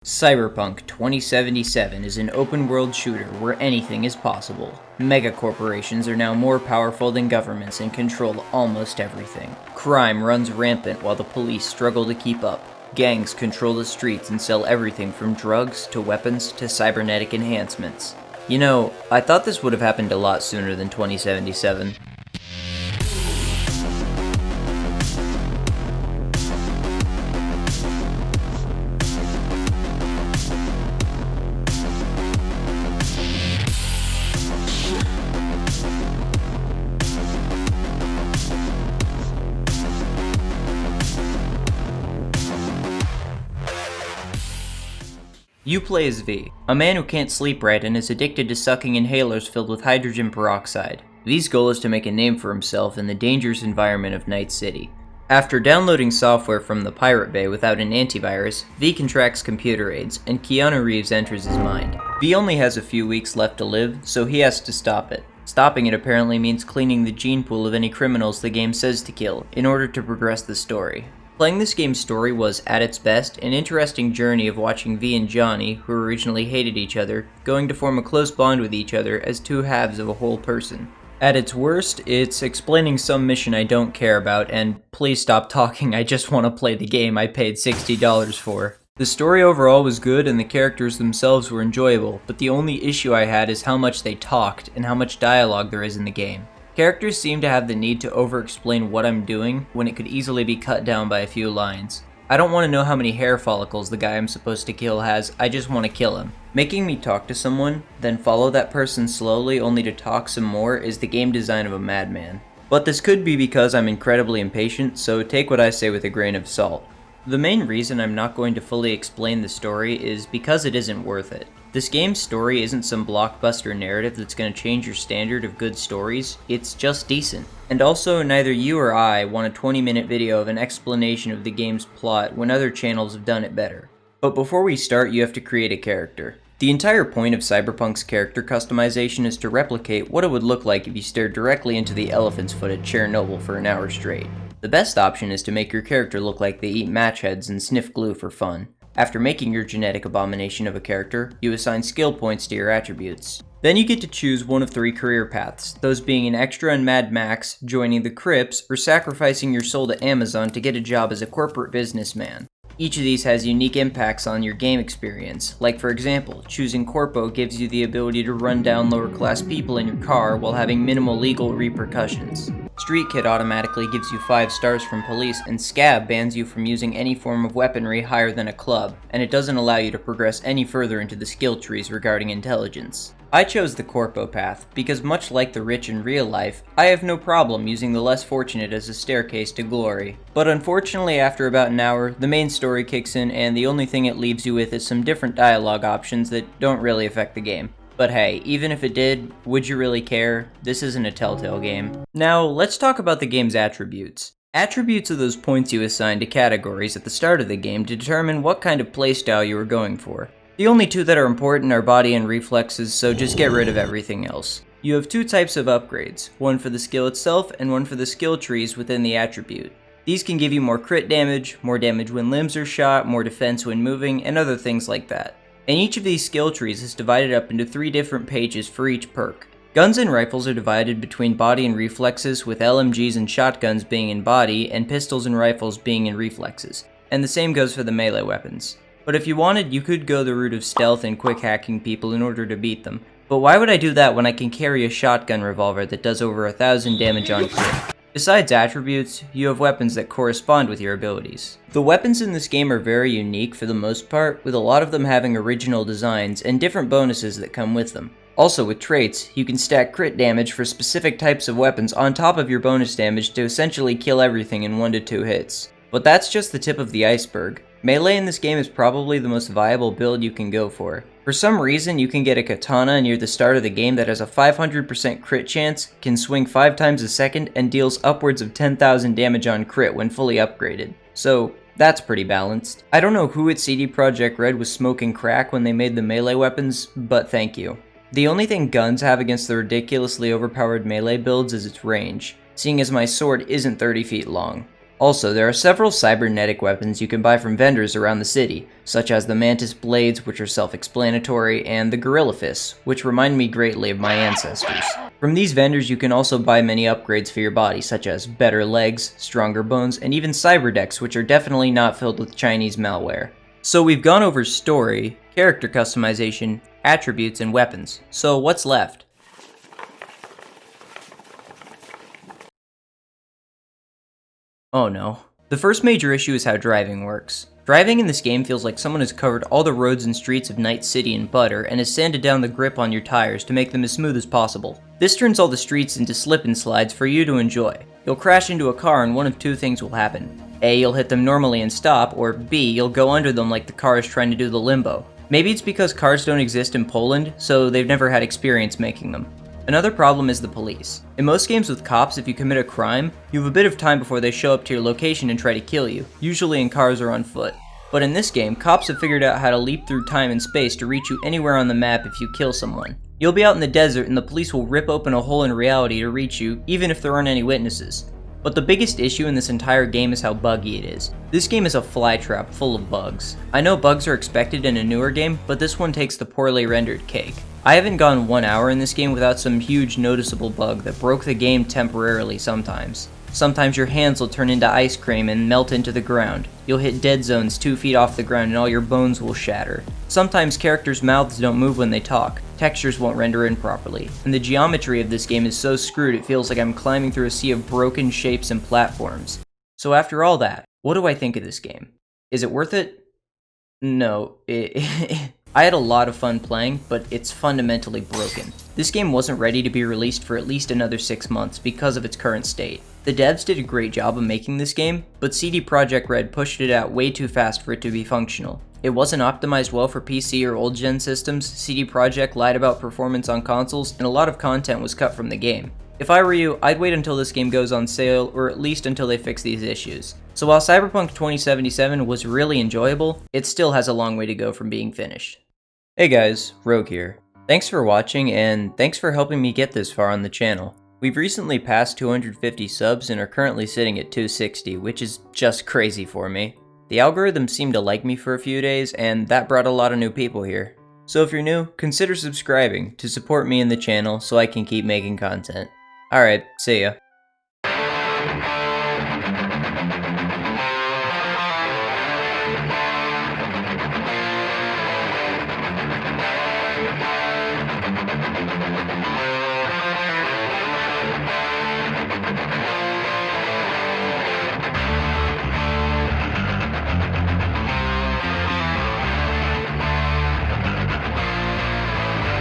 Cyberpunk 2077 is an open-world shooter where anything is possible. Megacorporations are now more powerful than governments and control almost everything. Crime runs rampant while the police struggle to keep up. Gangs control the streets and sell everything from drugs to weapons to cybernetic enhancements. You know, I thought this would have happened a lot sooner than 2077. You play as V, a man who can't sleep right and is addicted to sucking inhalers filled with hydrogen peroxide. V's goal is to make a name for himself in the dangerous environment of Night City. After downloading software from the Pirate Bay without an antivirus, V contracts computer AIDS, and Keanu Reeves enters his mind. V only has a few weeks left to live, so he has to stop it. Stopping it apparently means cleaning the gene pool of any criminals the game says to kill, in order to progress the story. Playing this game's story was, at its best, an interesting journey of watching V and Johnny, who originally hated each other, going to form a close bond with each other as two halves of a whole person. At its worst, it's explaining some mission I don't care about, and please stop talking, I just want to play the game I paid $60 for. The story overall was good and the characters themselves were enjoyable, but the only issue I had is how much they talked and how much dialogue there is in the game. Characters seem to have the need to over-explain what I'm doing when it could easily be cut down by a few lines. I don't want to know how many hair follicles the guy I'm supposed to kill has, I just want to kill him. Making me talk to someone, then follow that person slowly only to talk some more is the game design of a madman. But this could be because I'm incredibly impatient, so take what I say with a grain of salt. The main reason I'm not going to fully explain the story is because it isn't worth it. This game's story isn't some blockbuster narrative that's going to change your standard of good stories, it's just decent. And also, neither you or I want a 20-minute video of an explanation of the game's plot when other channels have done it better. But before we start, you have to create a character. The entire point of Cyberpunk's character customization is to replicate what it would look like if you stared directly into the elephant's foot at Chernobyl for an hour straight. The best option is to make your character look like they eat match heads and sniff glue for fun. After making your genetic abomination of a character, you assign skill points to your attributes. Then you get to choose one of 3 career paths, those being an extra in Mad Max, joining the Crips, or sacrificing your soul to Amazon to get a job as a corporate businessman. Each of these has unique impacts on your game experience, like for example, choosing Corpo gives you the ability to run down lower class people in your car while having minimal legal repercussions. Street Kid automatically gives you 5 stars from police, and Scab bans you from using any form of weaponry higher than a club, and it doesn't allow you to progress any further into the skill trees regarding intelligence. I chose the Corpo path, because much like the rich in real life, I have no problem using the less fortunate as a staircase to glory. But unfortunately after about an hour, the main story kicks in and the only thing it leaves you with is some different dialogue options that don't really affect the game. But hey, even if it did, would you really care? This isn't a Telltale game. Now, let's talk about the game's attributes. Attributes are those points you assign to categories at the start of the game to determine what kind of playstyle you are going for. The only 2 that are important are body and reflexes, so just get rid of everything else. You have 2 types of upgrades, one for the skill itself and one for the skill trees within the attribute. These can give you more crit damage, more damage when limbs are shot, more defense when moving, and other things like that. And each of these skill trees is divided up into 3 different pages for each perk. Guns and rifles are divided between body and reflexes, with LMGs and shotguns being in body, and pistols and rifles being in reflexes. And the same goes for the melee weapons. But if you wanted, you could go the route of stealth and quick hacking people in order to beat them. But why would I do that when I can carry a shotgun revolver that does over 1,000 damage on crit? Besides attributes, you have weapons that correspond with your abilities. The weapons in this game are very unique for the most part, with a lot of them having original designs and different bonuses that come with them. Also with traits, you can stack crit damage for specific types of weapons on top of your bonus damage to essentially kill everything in 1 to 2 hits. But that's just the tip of the iceberg. Melee in this game is probably the most viable build you can go for. For some reason, you can get a katana near the start of the game that has a 500% crit chance, can swing 5 times a second, and deals upwards of 10,000 damage on crit when fully upgraded. So, that's pretty balanced. I don't know who at CD Projekt Red was smoking crack when they made the melee weapons, but thank you. The only thing guns have against the ridiculously overpowered melee builds is its range, seeing as my sword isn't 30 feet long. Also, there are several cybernetic weapons you can buy from vendors around the city, such as the Mantis Blades, which are self-explanatory, and the Gorilla Fists, which remind me greatly of my ancestors. From these vendors you can also buy many upgrades for your body, such as better legs, stronger bones, and even cyberdecks, which are definitely not filled with Chinese malware. So we've gone over story, character customization, attributes, and weapons. So what's left? Oh no. The first major issue is how driving works. Driving in this game feels like someone has covered all the roads and streets of Night City in butter and has sanded down the grip on your tires to make them as smooth as possible. This turns all the streets into slip and slides for you to enjoy. You'll crash into a car and one of two things will happen. A, you'll hit them normally and stop, or B, you'll go under them like the car is trying to do the limbo. Maybe it's because cars don't exist in Poland, so they've never had experience making them. Another problem is the police. In most games with cops, if you commit a crime, you have a bit of time before they show up to your location and try to kill you, usually in cars or on foot. But in this game, cops have figured out how to leap through time and space to reach you anywhere on the map if you kill someone. You'll be out in the desert and the police will rip open a hole in reality to reach you, even if there aren't any witnesses. But the biggest issue in this entire game is how buggy it is. This game is a flytrap full of bugs. I know bugs are expected in a newer game, but this one takes the poorly rendered cake. I haven't gone 1 hour in this game without some huge noticeable bug that broke the game temporarily sometimes. Sometimes your hands will turn into ice cream and melt into the ground. You'll hit dead zones 2 feet off the ground and all your bones will shatter. Sometimes characters' mouths don't move when they talk, textures won't render in properly, and the geometry of this game is so screwed it feels like I'm climbing through a sea of broken shapes and platforms. So after all that, what do I think of this game? Is it worth it? No, I had a lot of fun playing, but it's fundamentally broken. This game wasn't ready to be released for at least another 6 months because of its current state. The devs did a great job of making this game, but CD Projekt Red pushed it out way too fast for it to be functional. It wasn't optimized well for PC or old-gen systems, CD Projekt lied about performance on consoles, and a lot of content was cut from the game. If I were you, I'd wait until this game goes on sale, or at least until they fix these issues. So while Cyberpunk 2077 was really enjoyable, it still has a long way to go from being finished. Hey guys, Rogue here. Thanks for watching, and thanks for helping me get this far on the channel. We've recently passed 250 subs and are currently sitting at 260, which is just crazy for me. The algorithm seemed to like me for a few days, and that brought a lot of new people here. So if you're new, consider subscribing to support me and the channel so I can keep making content. Alright, see ya.